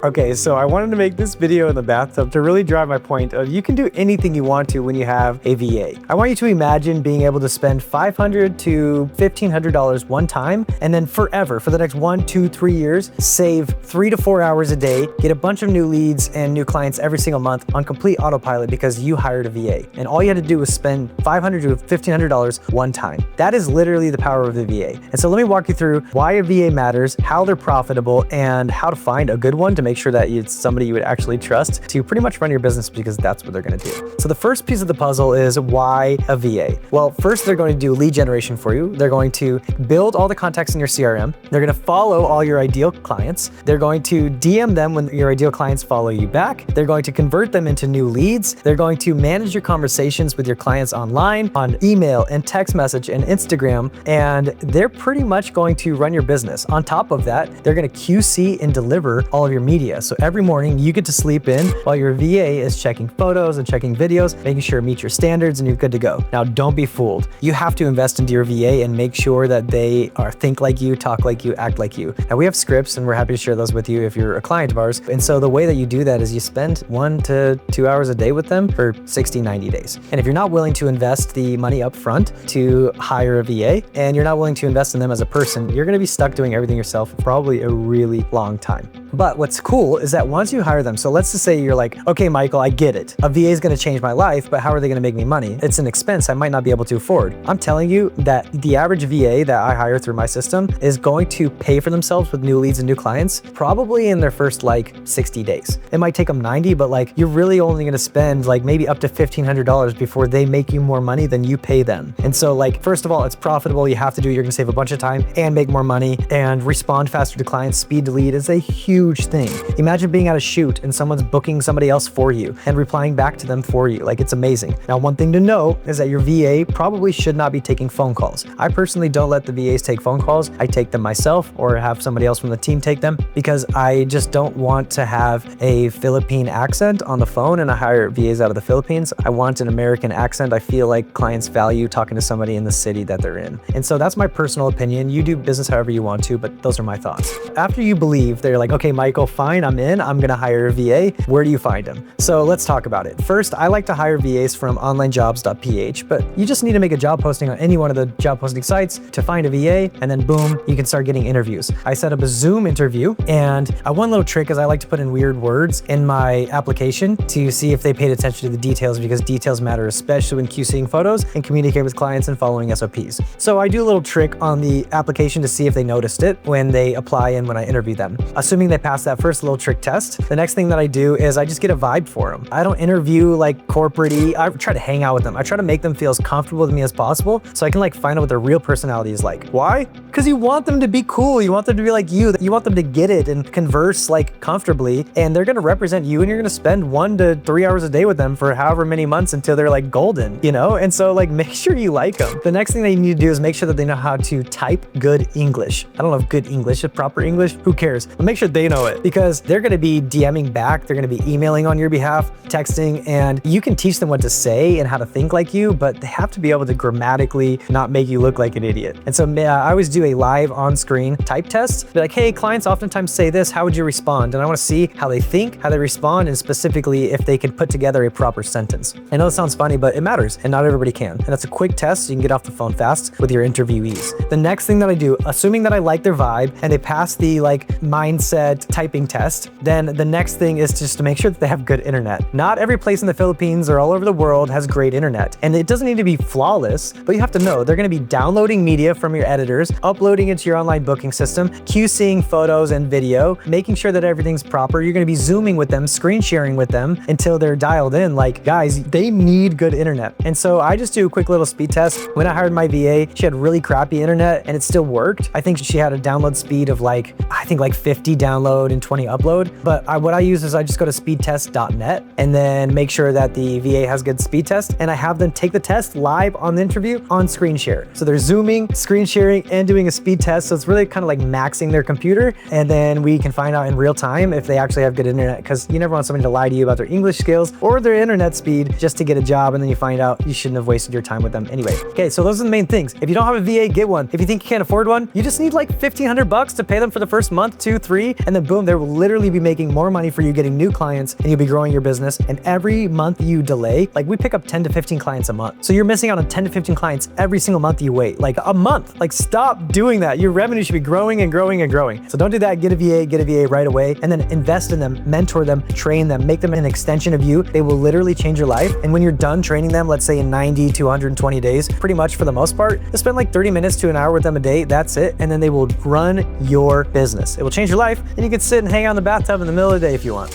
Okay, so I wanted to make this video in the bathtub to really drive my point of you can do anything you want to when you have a VA. I want you to imagine being able to spend $500 to $1,500 one time and then forever, for the next 1, 2, 3 years, save 3 to 4 hours a day, get a bunch of new leads and new clients every single month on complete autopilot because you hired a VA. And all you had to do was spend $500 to $1,500 one time. That is literally the power of the VA. And so let me walk you through why a VA matters, how they're profitable, and how to find a good one to make sure that it's somebody you would actually trust to pretty much run your business, because that's what they're going to do. So the first piece of the puzzle is why a VA? Well, first they're going to do lead generation for you. They're going to build all the contacts in your CRM. They're going to follow all your ideal clients. They're going to DM them when your ideal clients follow you back. They're going to convert them into new leads. They're going to manage your conversations with your clients online, on email and text message and Instagram, and they're pretty much going to run your business. On top of that, they're going to QC and deliver all of your media. So every morning you get to sleep in while your VA is checking photos and checking videos, making sure it meets your standards, and you're good to go. Now, don't be fooled. You have to invest into your VA and make sure that they think like you, talk like you, act like you. Now, we have scripts and we're happy to share those with you if you're a client of ours. And so the way that you do that is you spend 1 to 2 hours a day with them for 60, 90 days. And if you're not willing to invest the money up front to hire a VA, and you're not willing to invest in them as a person, you're going to be stuck doing everything yourself for probably a really long time. But what's cool is that once you hire them, so let's just say you're like, okay, Michael, I get it. A VA is going to change my life, but how are they going to make me money? It's an expense I might not be able to afford. I'm telling you that the average VA that I hire through my system is going to pay for themselves with new leads and new clients probably in their first 60 days. It might take them 90, but you're really only going to spend maybe up to $1,500 before they make you more money than you pay them. And so first of all, it's profitable. You have to do it. You're going to save a bunch of time and make more money and respond faster to clients. Speed to lead is a huge thing. Imagine being at a shoot and someone's booking somebody else for you and replying back to them for you. It's amazing. Now, one thing to know is that your VA probably should not be taking phone calls. I personally don't let the VAs take phone calls. I take them myself or have somebody else from the team take them, because I just don't want to have a Philippine accent on the phone and I hire VAs out of the Philippines. I want an American accent. I feel like clients value talking to somebody in the city that they're in. And so that's my personal opinion. You do business however you want to, but those are my thoughts. After you believe, they're like, okay, Michael, fine, I'm in. I'm going to hire a VA. Where do you find them? So let's talk about it. First, I like to hire VAs from onlinejobs.ph, but you just need to make a job posting on any one of the job posting sites to find a VA, and then boom, you can start getting interviews. I set up a Zoom interview, and one little trick is I like to put in weird words in my application to see if they paid attention to the details, because details matter, especially when QCing photos and communicating with clients and following SOPs. So I do a little trick on the application to see if they noticed it when they apply and when I interview them. Assuming they pass that first little trick test, the next thing that I do is I just get a vibe for them. I don't interview corporate-y. I try to hang out with them. I try to make them feel as comfortable with me as possible so I can find out what their real personality is like. Why? Because you want them to be cool. You want them to be like you. You want them to get it and converse comfortably, and they're going to represent you, and you're going to spend 1 to 3 hours a day with them for however many months until they're golden, And so make sure you like them. The next thing they need to do is make sure that they know how to type good English. I don't know if good English is proper English. Who cares? But make sure they know it, because they're going to be DMing back. They're going to be emailing on your behalf, texting, and you can teach them what to say and how to think like you, but they have to be able to grammatically not make you look like an idiot. And so I always do a live on-screen type test. Be like, hey, clients oftentimes say this. How would you respond? And I want to see how they think, how they respond, and specifically if they can put together a proper sentence. I know it sounds funny, but it matters, and not everybody can. And that's a quick test so you can get off the phone fast with your interviewees. The next thing that I do, assuming that I like their vibe and they pass the mindset typing test, then the next thing is just to make sure that they have good internet. Not every place in the Philippines or all over the world has great internet, and it doesn't need to be flawless, but you have to know they're going to be downloading media from your editors, uploading it to your online booking system, QCing photos and video, making sure that everything's proper. You're going to be Zooming with them, screen sharing with them until they're dialed in. Guys, they need good internet. And so I just do a quick little speed test. When I hired my VA, she had really crappy internet and it still worked. I think she had a download speed of 50 download and 20 upload. But what I use is I just go to speedtest.net and then make sure that the VA has good speed test, and I have them take the test live on the interview on screen share. So they're Zooming, screen sharing, and doing doing a speed test. So it's really kind of like maxing their computer. And then we can find out in real time if they actually have good internet, because you never want somebody to lie to you about their English skills or their internet speed just to get a job. And then you find out you shouldn't have wasted your time with them anyway. Okay, so those are the main things. If you don't have a VA, get one. If you think you can't afford one, you just need like $1,500 to pay them for the first month, 2, 3, and then boom, they will literally be making more money for you, getting new clients, and you'll be growing your business. And every month you delay, like we pick up 10 to 15 clients a month. So you're missing out on 10 to 15 clients every single month you wait, like a month. Like stop doing that. Your revenue should be growing and growing and growing. So don't do that. Get a VA right away, and then invest in them, mentor them, train them, make them an extension of you. They will literally change your life. And when you're done training them, let's say in 90 to 120 days, pretty much for the most part, just spend like 30 minutes to an hour with them a day. That's it. And then they will run your business. It will change your life, and you can sit and hang out in the bathtub in the middle of the day if you want.